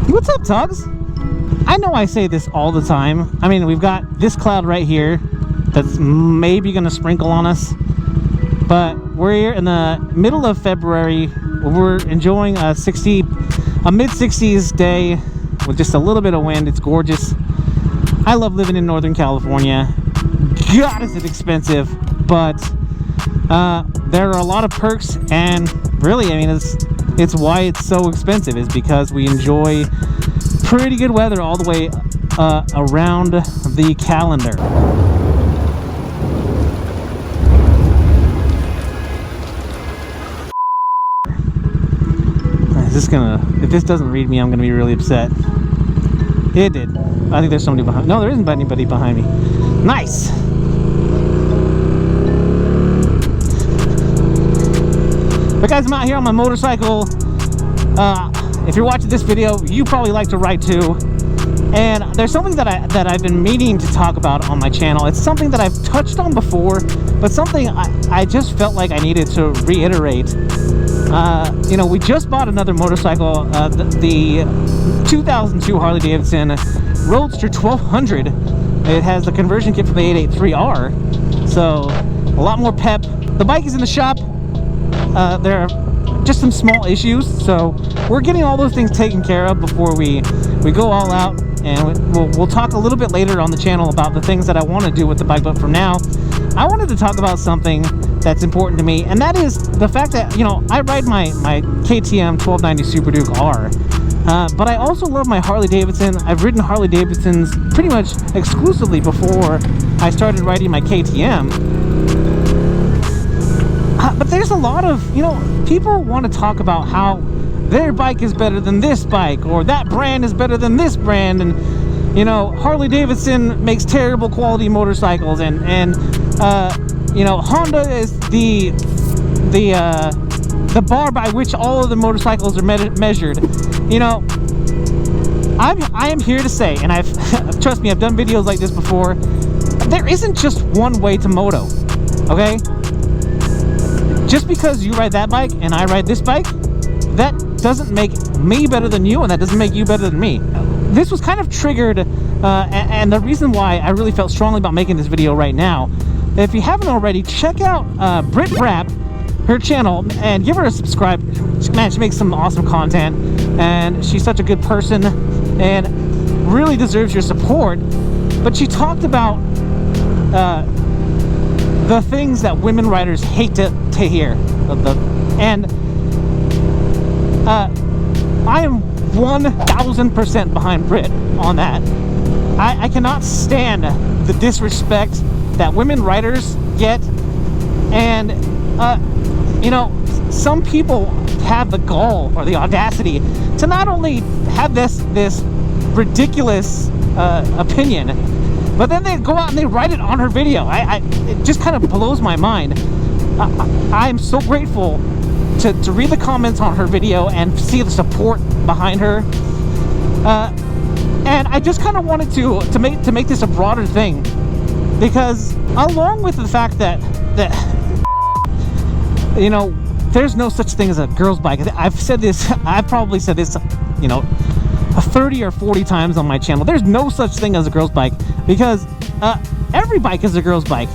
What's up, T.O.Gs? I know I say this all the time. I mean, we've got this cloud right here that's maybe gonna sprinkle on us, but we're here in the middle of February. We're enjoying a mid-60s day with just a little bit of wind. It's gorgeous. I love living in Northern California. God, is it expensive, but there are a lot of perks, and really, I mean, it's why it's so expensive, is because we enjoy pretty good weather all the way around the calendar. Is this gonna, if this doesn't read me, I'm gonna be really upset. It did. I think there's somebody behind. No, there isn't anybody behind me. Nice. But guys, I'm out here on my motorcycle. If you're watching this video, you probably like to ride too. And there's something that I've been meaning to talk about on my channel. It's something that I've touched on before, but something I just felt like I needed to reiterate. You know, we just bought another motorcycle, the 2002 Harley-Davidson Roadster 1200. It has the conversion kit from the 883R, so a lot more pep. The bike is in the shop. There are just some small issues, so we're getting all those things taken care of before we go all out. And we'll talk a little bit later on the channel about the things that I want to do with the bike. But for now, I wanted to talk about something that's important to me, and that is the fact that, you know, I ride my KTM 1290 Super Duke R, but I also love my Harley-Davidson. I've ridden Harley-Davidsons pretty much exclusively before I started riding my KTM. But there's a lot of, you know, people want to talk about how their bike is better than this bike, or that brand is better than this brand, and, you know, Harley-Davidson makes terrible quality motorcycles, and you know, Honda is the bar by which all of the motorcycles are measured. You know, I am here to say, and trust me, I've done videos like this before, there isn't just one way to moto, okay? Just because you ride that bike and I ride this bike, that doesn't make me better than you, and that doesn't make you better than me. This was kind of triggered, and the reason why I really felt strongly about making this video right now, if you haven't already, check out Brit Brap, her channel, and give her a subscribe. Man, she makes some awesome content, and she's such a good person and really deserves your support. But she talked about the things that women riders hate to hear, and I am 1000% behind Brit on that. I cannot stand the disrespect that women riders get, and you know, some people have the gall or the audacity to not only have this ridiculous opinion, but then they go out and they write it on her video. It just kind of blows my mind. I'm so grateful to read the comments on her video and see the support behind her. And I just kind of wanted to make this a broader thing, because along with the fact that you know, there's no such thing as a girl's bike. I've said this, I've probably said this, you know, 30 or 40 times on my channel. There's no such thing as a girl's bike, because every bike is a girl's bike.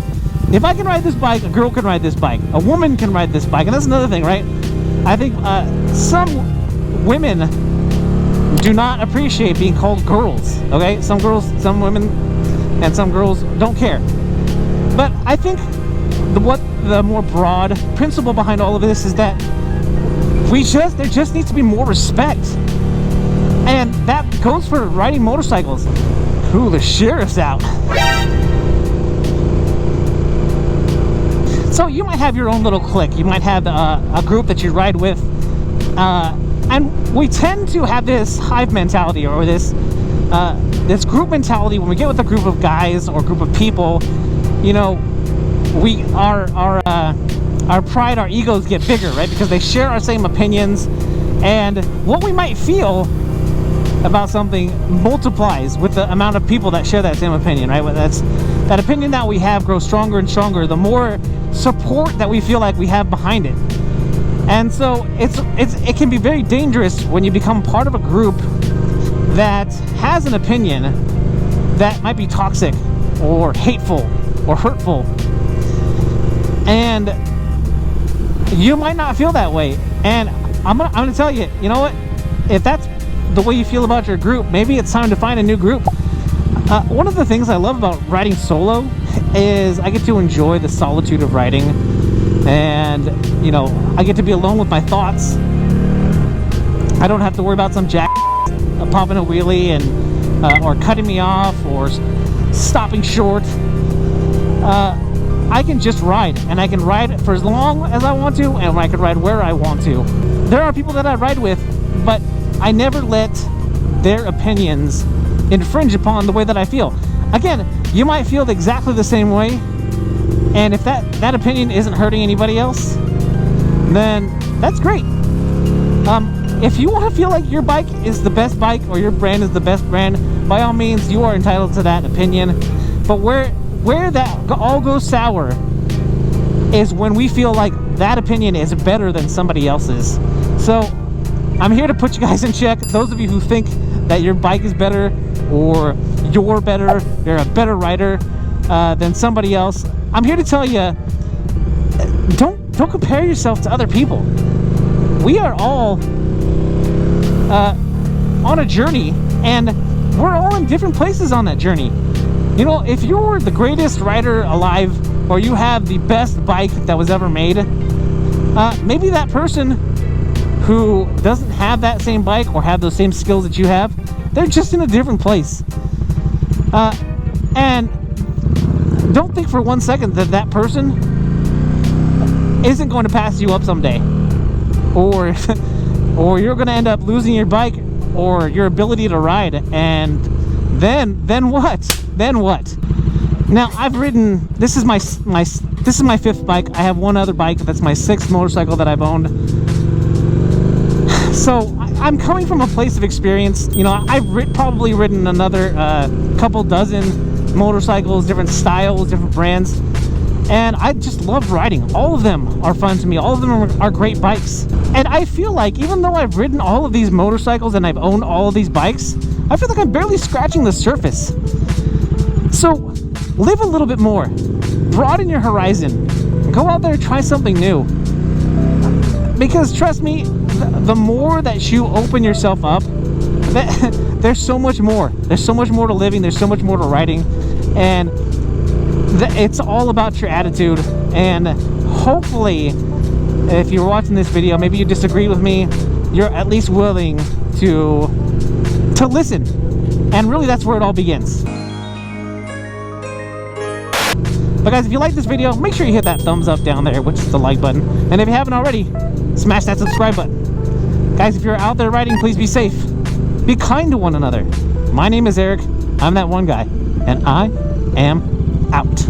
If I can ride this bike, a girl can ride this bike. A woman can ride this bike, and that's another thing, right? I think some women do not appreciate being called girls, okay? Some women, and some girls don't care. But I think the more broad principle behind all of this is that there just needs to be more respect. And that goes for riding motorcycles. Ooh, the sheriff's out. So you might have your own little clique. You might have a group that you ride with. And we tend to have this hive mentality, or this group mentality. When we get with a group of guys or a group of people, you know, our pride, our egos get bigger, right? Because they share our same opinions, and what we might feel about something multiplies with the amount of people that share that same opinion, right? That's that opinion that we have grows stronger and stronger, the more support that we feel like we have behind it. And so it can be very dangerous when you become part of a group that has an opinion that might be toxic or hateful or hurtful, and you might not feel that way. And I'm gonna tell you, you know what, if that's the way you feel about your group, maybe it's time to find a new group. One of the things I love about riding solo is I get to enjoy the solitude of riding, and you know, I get to be alone with my thoughts. I don't have to worry about some jack popping a wheelie and or cutting me off or stopping short. I can just ride, and I can ride for as long as I want to, and I can ride where I want to. There are people that I ride with, but I never let their opinions infringe upon the way that I feel. Again, you might feel exactly the same way, and if that opinion isn't hurting anybody else, then that's great. If you want to feel like your bike is the best bike or your brand is the best brand, by all means, you are entitled to that opinion. But where that all goes sour is when we feel like that opinion is better than somebody else's. So I'm here to put you guys in check. Those of you who think that your bike is better, or you're better, you're a better rider than somebody else, I'm here to tell you, don't compare yourself to other people. We are all on a journey, and we're all in different places on that journey. You know, if you're the greatest rider alive, or you have the best bike that was ever made, maybe that person who doesn't have that same bike or have those same skills that you have, they're just in a different place. And don't think for 1 second that that person isn't going to pass you up someday, or you're going to end up losing your bike or your ability to ride, and then what? Then what? Now, I've ridden, this is my 5th bike. I have one other bike that's my 6th motorcycle that I've owned. So I'm coming from a place of experience. You know, I've probably ridden another couple dozen motorcycles, different styles, different brands, and I just love riding. All of them are fun to me. All of them are great bikes. And I feel like even though I've ridden all of these motorcycles and I've owned all of these bikes, I feel like I'm barely scratching the surface. So live a little bit more, broaden your horizon, go out there and try something new. Because trust me, the more that you open yourself up, there's so much more. There's so much more to living. There's so much more to riding, and it's all about your attitude. And hopefully, if you're watching this video, maybe you disagree with me, you're at least willing to listen. And really, that's where it all begins. But guys, if you like this video, make sure you hit that thumbs up down there, which is the like button. And if you haven't already, smash that subscribe button. Guys, if you're out there riding, please be safe. Be kind to one another. My name is Eric. I'm that one guy. And I am out.